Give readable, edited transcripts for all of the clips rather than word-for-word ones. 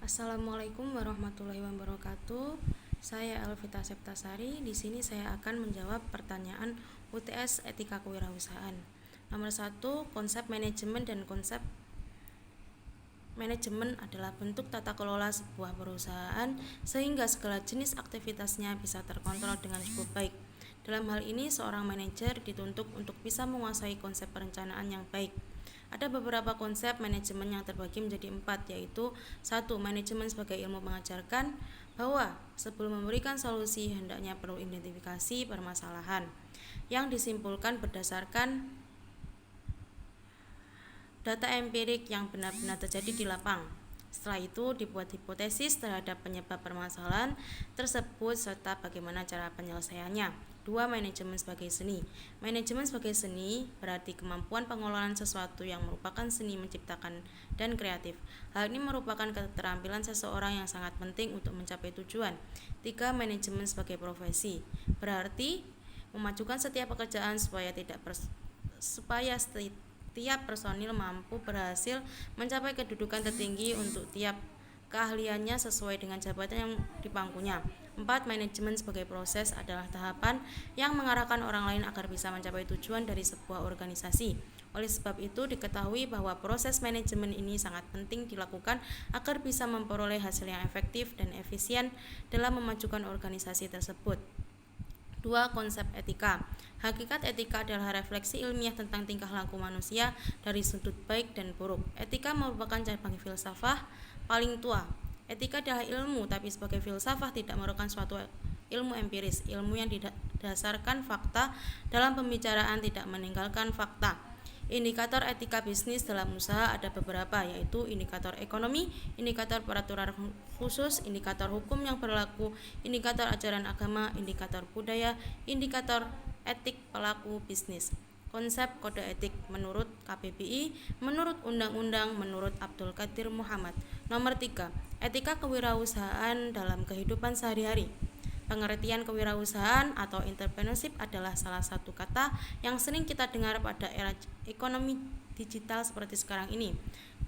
Assalamualaikum warahmatullahi wabarakatuh. Saya Elvita Septasari. Di sini saya akan menjawab pertanyaan UTS Etika Kewirausahaan. Nomor 1, konsep manajemen dan konsep manajemen adalah bentuk tata kelola sebuah perusahaan sehingga segala jenis aktivitasnya bisa terkontrol dengan cukup baik. Dalam hal ini, seorang manajer dituntut untuk bisa menguasai konsep perencanaan yang baik. Ada beberapa konsep manajemen yang terbagi menjadi 4, yaitu 1. Manajemen sebagai ilmu mengajarkan bahwa sebelum memberikan solusi hendaknya perlu identifikasi permasalahan yang disimpulkan berdasarkan data empirik yang benar-benar terjadi di lapang. Setelah itu dibuat hipotesis terhadap penyebab permasalahan tersebut serta bagaimana cara penyelesaiannya. 2. Manajemen sebagai seni. Manajemen sebagai seni berarti kemampuan pengelolaan sesuatu yang merupakan seni menciptakan dan kreatif. Hal ini merupakan keterampilan seseorang yang sangat penting untuk mencapai tujuan. 3. Manajemen sebagai profesi. Berarti memajukan setiap pekerjaan supaya setiap personil mampu berhasil mencapai kedudukan tertinggi untuk tiap keahliannya sesuai dengan jabatan yang dipangkunya. 4. Manajemen sebagai proses adalah tahapan yang mengarahkan orang lain agar bisa mencapai tujuan dari sebuah organisasi. Oleh sebab itu, diketahui bahwa proses manajemen ini sangat penting dilakukan agar bisa memperoleh hasil yang efektif dan efisien dalam memajukan organisasi tersebut. 2. Konsep etika. Hakikat etika adalah refleksi ilmiah tentang tingkah laku manusia dari sudut baik dan buruk. Etika merupakan cabang filsafah paling tua. Etika adalah ilmu, tapi sebagai filsafah tidak merupakan suatu ilmu empiris, ilmu yang didasarkan fakta dalam pembicaraan, tidak meninggalkan fakta. Indikator etika bisnis dalam usaha ada beberapa, yaitu indikator ekonomi, indikator peraturan khusus, indikator hukum yang berlaku, indikator ajaran agama, indikator budaya, indikator etik pelaku bisnis. Konsep kode etik menurut KBBI, menurut undang-undang, menurut Abdul Qadir Muhammad. Nomor 3. Etika kewirausahaan dalam kehidupan sehari-hari. Pengertian kewirausahaan atau entrepreneurship adalah salah satu kata yang sering kita dengar pada era ekonomi digital seperti sekarang ini.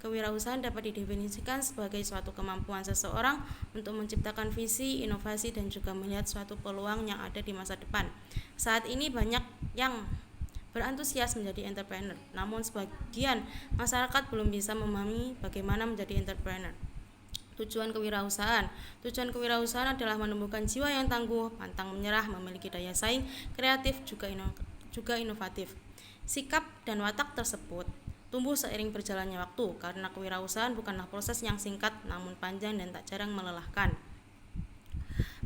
Kewirausahaan dapat didefinisikan sebagai suatu kemampuan seseorang untuk menciptakan visi, inovasi, dan juga melihat suatu peluang yang ada di masa depan. Saat ini banyak yang berantusias menjadi entrepreneur, namun sebagian masyarakat belum bisa memahami bagaimana menjadi entrepreneur. Tujuan kewirausahaan. Tujuan kewirausahaan adalah menumbuhkan jiwa yang tangguh, pantang menyerah, memiliki daya saing, kreatif, juga inovatif. Sikap dan watak tersebut tumbuh seiring berjalannya waktu, karena kewirausahaan bukanlah proses yang singkat, namun panjang dan tak jarang melelahkan.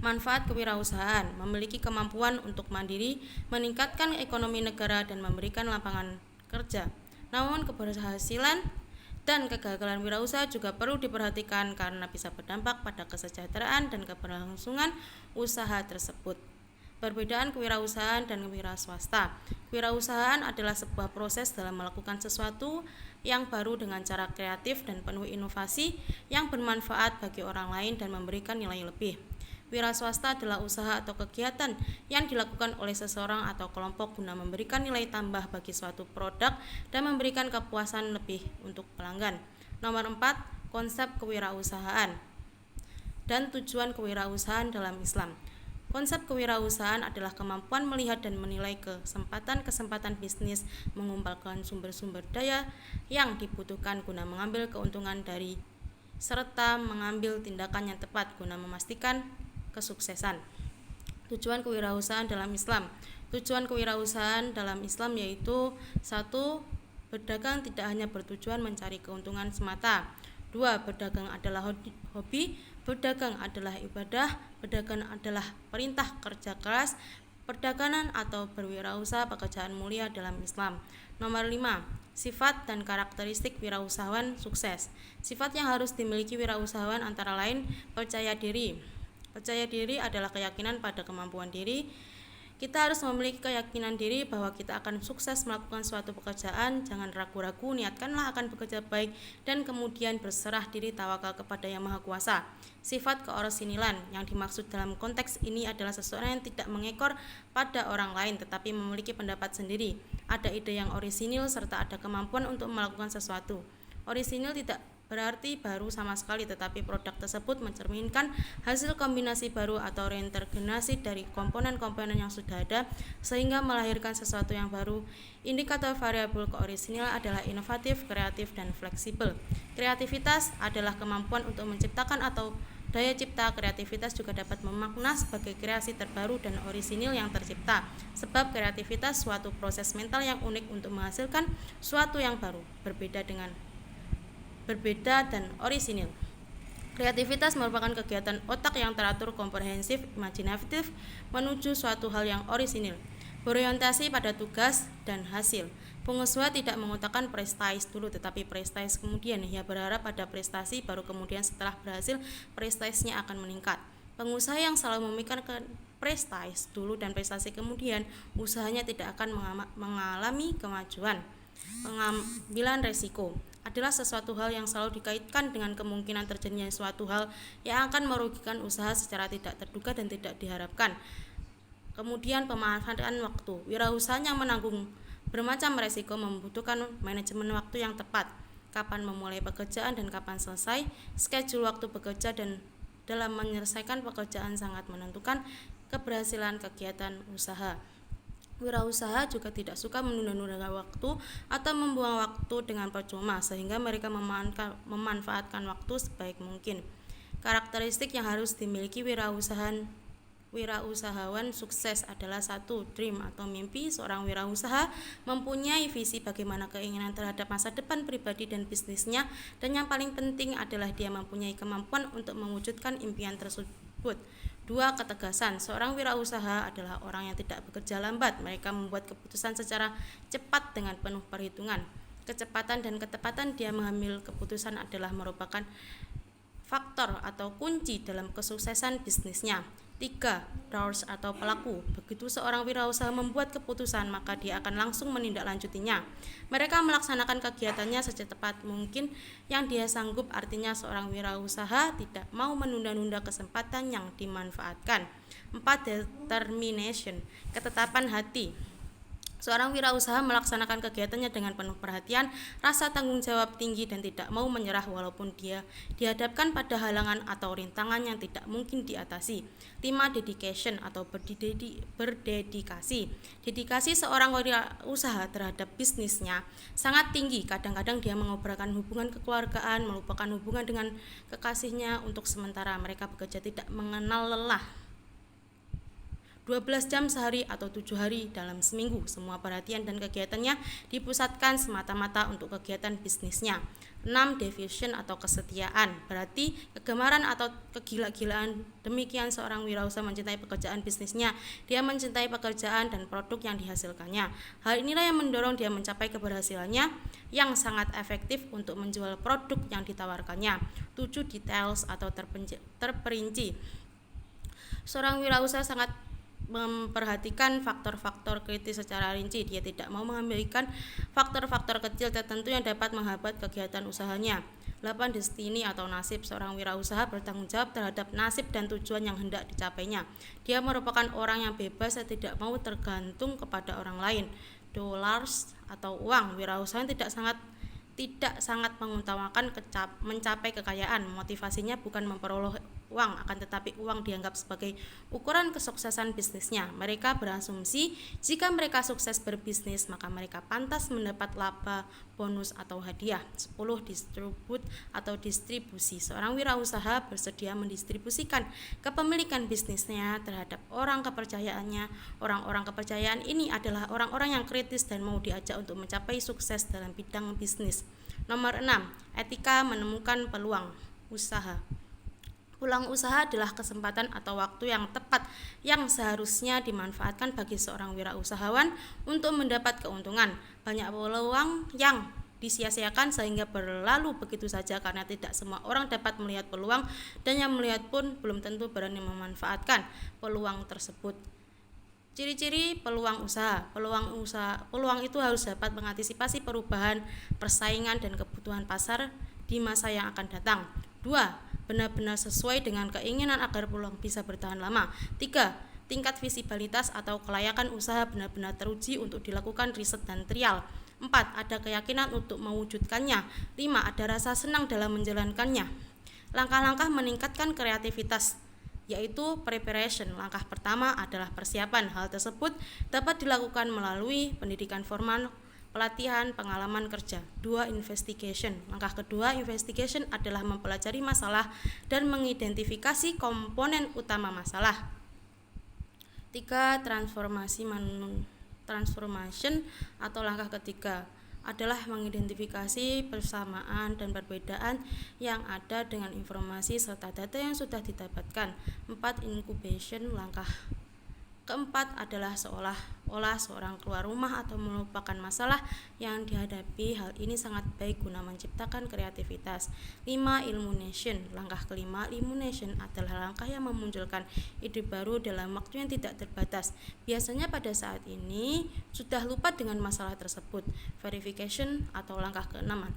Manfaat kewirausahaan: memiliki kemampuan untuk mandiri, meningkatkan ekonomi negara, dan memberikan lapangan kerja. Namun keberhasilan dan kegagalan wirausaha juga perlu diperhatikan karena bisa berdampak pada kesejahteraan dan keberlangsungan usaha tersebut. Perbedaan kewirausahaan dan wira swasta. Kewirausahaan adalah sebuah proses dalam melakukan sesuatu yang baru dengan cara kreatif dan penuh inovasi yang bermanfaat bagi orang lain dan memberikan nilai lebih. Wira swasta adalah usaha atau kegiatan yang dilakukan oleh seseorang atau kelompok guna memberikan nilai tambah bagi suatu produk dan memberikan kepuasan lebih untuk pelanggan. Nomor 4, konsep kewirausahaan dan tujuan kewirausahaan dalam Islam. Konsep kewirausahaan adalah kemampuan melihat dan menilai kesempatan-kesempatan bisnis, mengumpulkan sumber-sumber daya yang dibutuhkan guna mengambil keuntungan dari serta mengambil tindakan yang tepat guna memastikan kesuksesan. Tujuan kewirausahaan dalam Islam. Tujuan kewirausahaan dalam Islam yaitu 1. Berdagang tidak hanya bertujuan mencari keuntungan semata. 2. Berdagang adalah hobi, berdagang adalah ibadah, berdagang adalah perintah kerja keras, perdagangan atau berwirausaha pekerjaan mulia dalam Islam. Nomor 5. Sifat dan karakteristik wirausahawan sukses. Sifat yang harus dimiliki wirausahawan antara lain percaya diri. Percaya diri adalah keyakinan pada kemampuan diri. Kita harus memiliki keyakinan diri bahwa kita akan sukses melakukan suatu pekerjaan. Jangan ragu-ragu, niatkanlah akan bekerja baik dan kemudian berserah diri, tawakal kepada Yang Maha Kuasa. Sifat keorisinilan yang dimaksud dalam konteks ini adalah seseorang yang tidak mengekor pada orang lain tetapi memiliki pendapat sendiri. Ada ide yang orisinil serta ada kemampuan untuk melakukan sesuatu. Orisinil tidak berarti baru sama sekali, tetapi produk tersebut mencerminkan hasil kombinasi baru atau reintegrasi dari komponen-komponen yang sudah ada sehingga melahirkan sesuatu yang baru. Indikator variabel keorisinil adalah inovatif, kreatif, dan fleksibel. Kreativitas adalah kemampuan untuk menciptakan atau daya cipta. Kreativitas juga dapat memakna sebagai kreasi terbaru dan orisinil yang tercipta. Sebab kreativitas suatu proses mental yang unik untuk menghasilkan suatu yang baru, berbeda dan orisinil. Kreativitas merupakan kegiatan otak yang teratur, komprehensif, imajinatif menuju suatu hal yang orisinil, berorientasi pada tugas dan hasil. Pengusaha tidak mengutamakan prestasi dulu tetapi prestasi kemudian. Ia berharap pada prestasi baru kemudian setelah berhasil prestasinya akan meningkat. Pengusaha yang selalu memikirkan prestasi dulu dan prestasi kemudian, usahanya tidak akan mengalami kemajuan. Pengambilan resiko adalah sesuatu hal yang selalu dikaitkan dengan kemungkinan terjadinya suatu hal yang akan merugikan usaha secara tidak terduga dan tidak diharapkan. Kemudian pemanfaatan waktu. Wirausaha yang menanggung bermacam resiko membutuhkan manajemen waktu yang tepat. Kapan memulai pekerjaan dan kapan selesai, schedule waktu bekerja dan dalam menyelesaikan pekerjaan sangat menentukan keberhasilan kegiatan usaha. Wirausaha juga tidak suka menunda-nunda waktu atau membuang waktu dengan percuma, sehingga mereka memanfaatkan waktu sebaik mungkin. Karakteristik yang harus dimiliki wirausahawan sukses adalah 1. Dream atau mimpi. Seorang wirausaha mempunyai visi bagaimana keinginan terhadap masa depan pribadi dan bisnisnya, dan yang paling penting adalah dia mempunyai kemampuan untuk mewujudkan impian tersebut. 2. Ketegasan. Seorang wirausaha adalah orang yang tidak bekerja lambat. Mereka membuat keputusan secara cepat dengan penuh perhitungan. Kecepatan dan ketepatan dia mengambil keputusan adalah merupakan faktor atau kunci dalam kesuksesan bisnisnya. 3. Doers atau pelaku. Begitu seorang wirausaha membuat keputusan, maka dia akan langsung menindaklanjutinya. Mereka melaksanakan kegiatannya secepat mungkin yang dia sanggup. Artinya seorang wirausaha tidak mau menunda-nunda kesempatan yang dimanfaatkan. 4. Determination, ketetapan hati. Seorang wirausaha melaksanakan kegiatannya dengan penuh perhatian, rasa tanggung jawab tinggi, dan tidak mau menyerah walaupun dia dihadapkan pada halangan atau rintangan yang tidak mungkin diatasi. 5. Dedication atau berdedikasi. Dedikasi seorang wirausaha terhadap bisnisnya sangat tinggi. Kadang-kadang dia mengobarkan hubungan kekeluargaan, melupakan hubungan dengan kekasihnya untuk sementara. Mereka bekerja tidak mengenal lelah, 12 jam sehari atau 7 hari dalam seminggu. Semua perhatian dan kegiatannya dipusatkan semata-mata untuk kegiatan bisnisnya. 6. Devotion atau kesetiaan, berarti kegemaran atau kegila-gilaan. Demikian seorang wirausaha mencintai pekerjaan bisnisnya. Dia mencintai pekerjaan dan produk yang dihasilkannya. Hal inilah yang mendorong dia mencapai keberhasilannya yang sangat efektif untuk menjual produk yang ditawarkannya. 7. Details atau terperinci. Seorang wirausaha sangat memperhatikan faktor-faktor kritis secara rinci. Dia tidak mau mengabaikan faktor-faktor kecil tertentu yang dapat menghambat kegiatan usahanya. 8. Destiny atau nasib. Seorang wirausaha bertanggung jawab terhadap nasib dan tujuan yang hendak dicapainya. Dia merupakan orang yang bebas dan tidak mau tergantung kepada orang lain. Dollars atau uang. Wirausaha tidak sangat mengutamakan mencapai kekayaan. Motivasinya bukan memperoleh uang, akan tetapi uang dianggap sebagai ukuran kesuksesan bisnisnya. Mereka berasumsi jika mereka sukses berbisnis, maka mereka pantas mendapat laba, bonus atau hadiah. 10. Distribusi. Seorang wirausaha bersedia mendistribusikan kepemilikan bisnisnya terhadap orang kepercayaannya. Orang-orang kepercayaan ini adalah orang-orang yang kritis dan mau diajak untuk mencapai sukses dalam bidang bisnis. Nomor 6. Etika menemukan peluang usaha. Peluang usaha adalah kesempatan atau waktu yang tepat yang seharusnya dimanfaatkan bagi seorang wirausahawan untuk mendapat keuntungan. Banyak peluang yang disia-siakan sehingga berlalu begitu saja karena tidak semua orang dapat melihat peluang, dan yang melihat pun belum tentu berani memanfaatkan peluang tersebut. Ciri-ciri peluang usaha. Peluang itu harus dapat mengantisipasi perubahan, persaingan, dan kebutuhan pasar di masa yang akan datang. 2. Benar-benar sesuai dengan keinginan agar peluang bisa bertahan lama. 3. Tingkat visibilitas atau kelayakan usaha benar-benar teruji untuk dilakukan riset dan trial. 4. Ada keyakinan untuk mewujudkannya. 5. Ada rasa senang dalam menjalankannya. Langkah-langkah meningkatkan kreativitas, yaitu preparation. Langkah pertama adalah persiapan. Hal tersebut dapat dilakukan melalui pendidikan formal, pelatihan, pengalaman kerja. 2. Investigation. Langkah kedua, investigation adalah mempelajari masalah dan mengidentifikasi komponen utama masalah. 3. Transformation atau langkah ketiga adalah mengidentifikasi persamaan dan perbedaan yang ada dengan informasi serta data yang sudah didapatkan. 4. Incubation. Langkah keempat adalah seolah-olah seorang keluar rumah atau melupakan masalah yang dihadapi. Hal ini sangat baik guna menciptakan kreativitas. 5. Illumination. Langkah kelima, illumination adalah langkah yang memunculkan ide baru dalam waktu yang tidak terbatas. Biasanya pada saat ini sudah lupa dengan masalah tersebut. Verification atau langkah keenam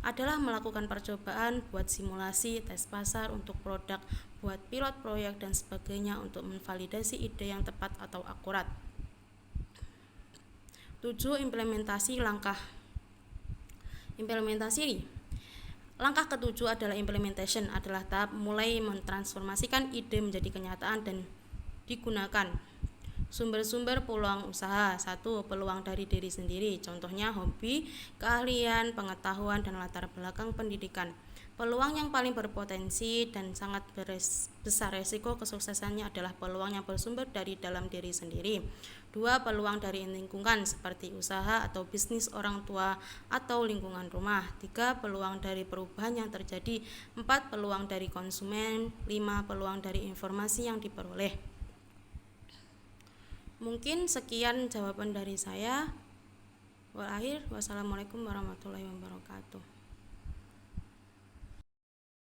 adalah melakukan percobaan, buat simulasi, tes pasar untuk produk, buat pilot proyek dan sebagainya untuk memvalidasi ide yang tepat atau akurat. 7. Implementasi. Langkah ketujuh adalah implementation, adalah tahap mulai mentransformasikan ide menjadi kenyataan dan digunakan. Sumber-sumber peluang usaha. 1. Peluang dari diri sendiri, contohnya hobi, keahlian, pengetahuan, dan latar belakang pendidikan. Peluang yang paling berpotensi dan sangat besar resiko kesuksesannya adalah peluang yang bersumber dari dalam diri sendiri. 2. Peluang dari lingkungan seperti usaha atau bisnis orang tua atau lingkungan rumah. 3. Peluang dari perubahan yang terjadi. 4. Peluang dari konsumen. 5. Peluang dari informasi yang diperoleh. Mungkin sekian jawaban dari saya. Wassalamualaikum warahmatullahi wabarakatuh.